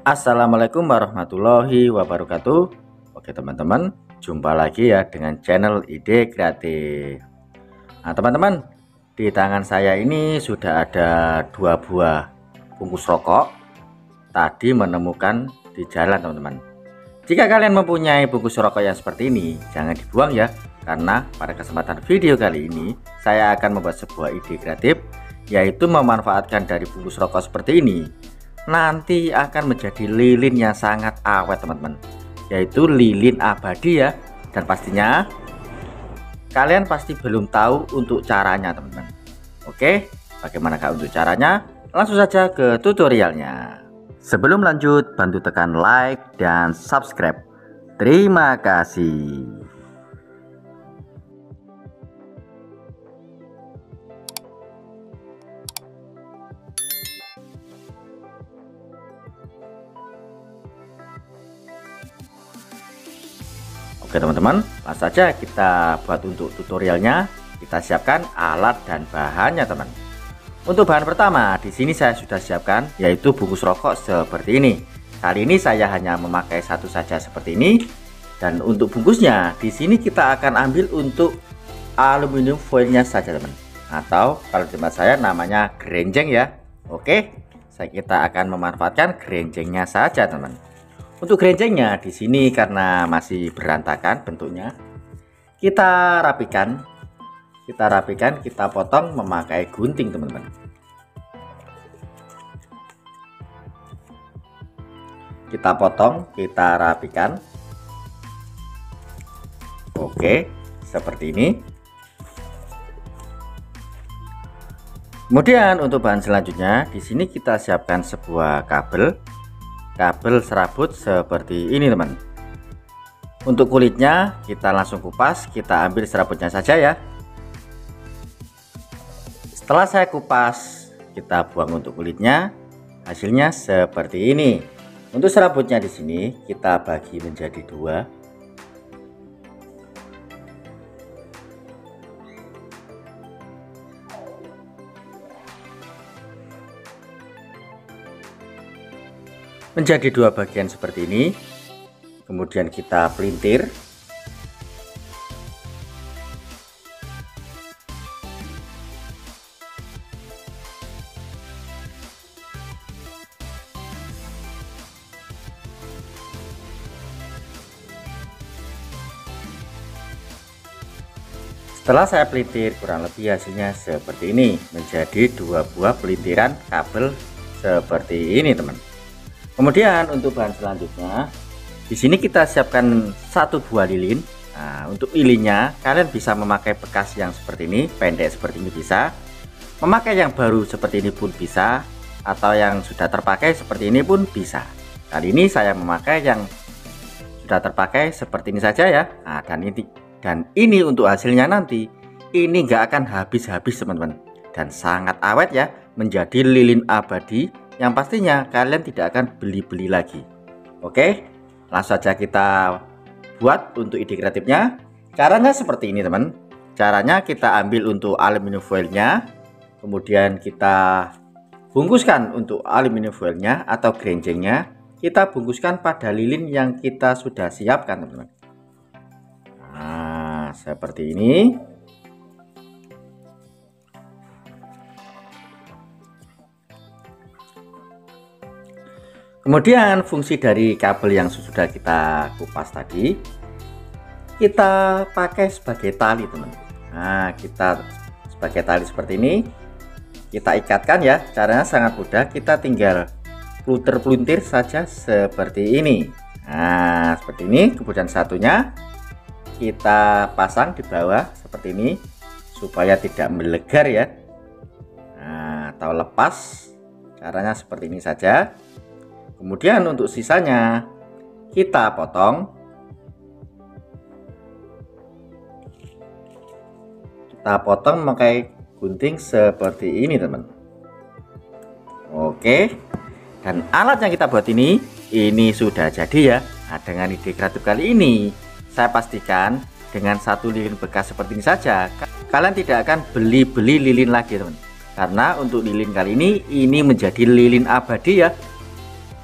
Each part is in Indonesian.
Assalamualaikum warahmatullahi wabarakatuh. Oke teman-teman, jumpa lagi ya dengan channel Ide Kreatif. Nah teman-teman, di tangan saya ini sudah ada 2 buah bungkus rokok. Tadi menemukan di jalan teman-teman. Jika kalian mempunyai bungkus rokok yang seperti ini, jangan dibuang ya. Karena pada kesempatan video kali ini saya akan membuat sebuah ide kreatif, yaitu memanfaatkan dari bungkus rokok seperti ini nanti akan menjadi lilin yang sangat awet teman-teman, yaitu lilin abadi ya. Dan pastinya kalian pasti belum tahu untuk caranya teman-teman. Oke, bagaimanakah untuk caranya? Langsung saja ke tutorialnya. Sebelum lanjut, bantu tekan like dan subscribe. Terima kasih. Oke teman-teman, langsung saja kita buat untuk tutorialnya. Kita siapkan alat dan bahannya teman. Untuk bahan pertama, di sini saya sudah siapkan yaitu bungkus rokok seperti ini. Kali ini saya hanya memakai satu saja seperti ini. Dan untuk bungkusnya, di sini kita akan ambil untuk aluminium foilnya saja teman. Atau kalau di tempat saya namanya grenjeng ya. Oke, kita akan memanfaatkan grenjengnya saja teman. Untuk grenjengnya di sini karena masih berantakan bentuknya, kita rapikan, kita potong memakai gunting teman-teman. Kita potong, kita rapikan. Oke, seperti ini. Kemudian untuk bahan selanjutnya, di sini kita siapkan sebuah kabel serabut seperti ini teman. Untuk kulitnya kita langsung kupas, kita ambil serabutnya saja ya. Setelah saya kupas, kita buang untuk kulitnya. Hasilnya seperti ini. Untuk serabutnya di sini kita bagi menjadi 2. Menjadi 2 bagian seperti ini. Kemudian kita pelintir. Setelah saya pelintir, kurang lebih hasilnya seperti ini. Menjadi 2 buah pelintiran kabel seperti ini teman. Kemudian untuk bahan selanjutnya, di sini kita siapkan 1 buah lilin. Nah, untuk lilinnya kalian bisa memakai bekas yang seperti ini, pendek seperti ini bisa. Memakai yang baru seperti ini pun bisa, atau yang sudah terpakai seperti ini pun bisa. Kali ini saya memakai yang sudah terpakai seperti ini saja ya. Nah, dan ini untuk hasilnya nanti ini nggak akan habis-habis teman-teman, dan sangat awet ya, menjadi lilin abadi yang pastinya kalian tidak akan beli-beli lagi. Oke, langsung saja kita buat untuk ide kreatifnya. Caranya seperti ini teman. Caranya kita ambil untuk aluminium foilnya, kemudian kita bungkuskan untuk aluminium foilnya atau grenjengnya, kita bungkuskan pada lilin yang kita sudah siapkan teman-teman. Nah, seperti ini. Kemudian fungsi dari kabel yang sudah kita kupas tadi, kita pakai sebagai tali teman. Nah, kita sebagai tali seperti ini, kita ikatkan ya. Caranya sangat mudah, kita tinggal pelintir saja seperti ini. Nah, seperti ini. Kemudian satunya kita pasang di bawah seperti ini supaya tidak melegar ya. Nah, atau lepas. Caranya seperti ini saja. Kemudian untuk sisanya kita potong. Kita potong memakai gunting seperti ini teman. Oke. Dan alat yang kita buat ini sudah jadi ya. Nah, dengan ide kreatif kali ini saya pastikan dengan 1 lilin bekas seperti ini saja kalian tidak akan beli-beli lilin lagi teman. Karena untuk lilin kali ini menjadi lilin abadi ya.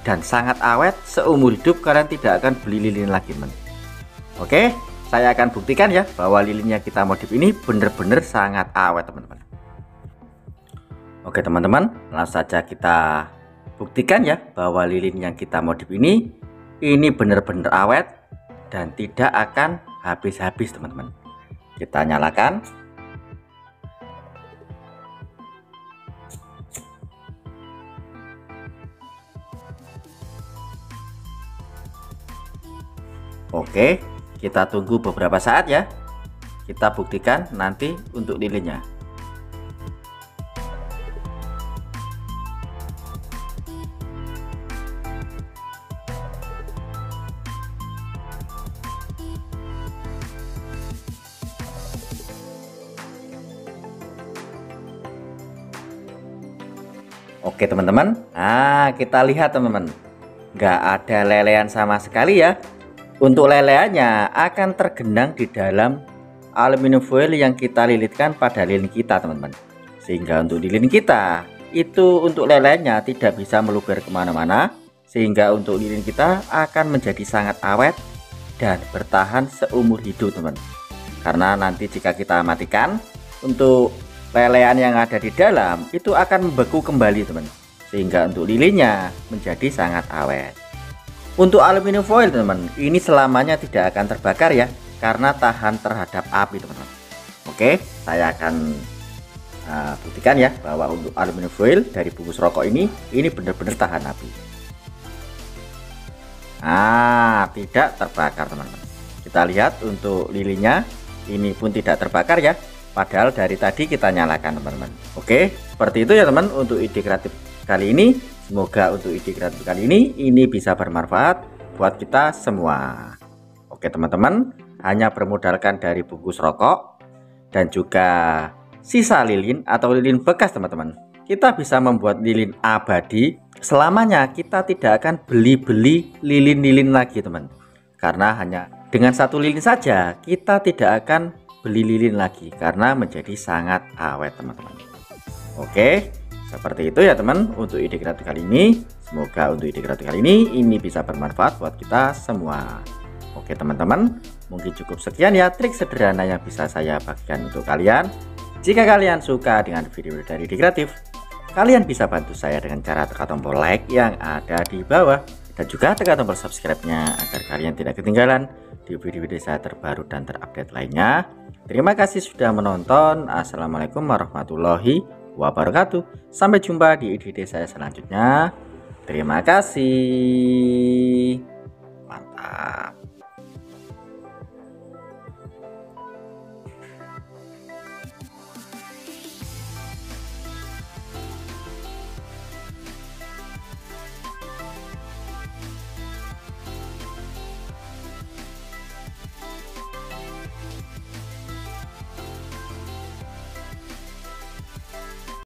dan sangat awet. Seumur hidup kalian tidak akan beli lilin lagi, teman. Oke, saya akan buktikan ya bahwa lilinnya kita modif ini benar-benar sangat awet, teman-teman. Oke teman-teman, langsung saja kita buktikan ya bahwa lilin yang kita modif ini benar-benar awet dan tidak akan habis-habis, teman-teman. Kita nyalakan. Oke, kita tunggu beberapa saat ya. Kita buktikan nanti untuk lilinnya. Oke teman-teman, nah kita lihat teman-teman, nggak ada lelehan sama sekali ya. Untuk lelehannya akan tergenang di dalam aluminium foil yang kita lilitkan pada lilin kita, teman-teman. Sehingga untuk lilin kita itu untuk lelehannya tidak bisa meluber kemana-mana, sehingga untuk lilin kita akan menjadi sangat awet dan bertahan seumur hidup, teman. Karena nanti jika kita matikan, untuk lelehan yang ada di dalam itu akan membeku kembali, teman, sehingga untuk lilinnya menjadi sangat awet. Untuk aluminium foil, teman-teman, ini selamanya tidak akan terbakar ya, karena tahan terhadap api, teman-teman. Oke, saya akan buktikan ya bahwa untuk aluminium foil dari bungkus rokok ini benar-benar tahan api. Nah, tidak terbakar, teman-teman. Kita lihat untuk lilinnya ini pun tidak terbakar ya, padahal dari tadi kita nyalakan, teman-teman. Oke, seperti itu ya teman untuk ide kreatif kali ini. Semoga untuk ide kreatif kali ini bisa bermanfaat buat kita semua. Oke teman-teman, hanya bermodalkan dari bungkus rokok dan juga sisa lilin atau lilin bekas, teman-teman, kita bisa membuat lilin abadi. Selamanya kita tidak akan beli-beli lilin-lilin lagi, teman, karena hanya dengan satu lilin saja kita tidak akan beli lilin lagi karena menjadi sangat awet, teman-teman. Oke, seperti itu ya teman untuk ide kreatif kali ini. Semoga untuk ide kreatif kali ini bisa bermanfaat buat kita semua. Oke teman-teman, mungkin cukup sekian ya trik sederhana yang bisa saya bagikan untuk kalian. Jika kalian suka dengan video dari ide kreatif, kalian bisa bantu saya dengan cara tekan tombol like yang ada di bawah, dan juga tekan tombol subscribe-nya agar kalian tidak ketinggalan di video-video saya terbaru dan terupdate lainnya. Terima kasih sudah menonton. Assalamualaikum warahmatullahi wabarakatuh. Sampai jumpa di ide saya selanjutnya. Terima kasih. Mantap.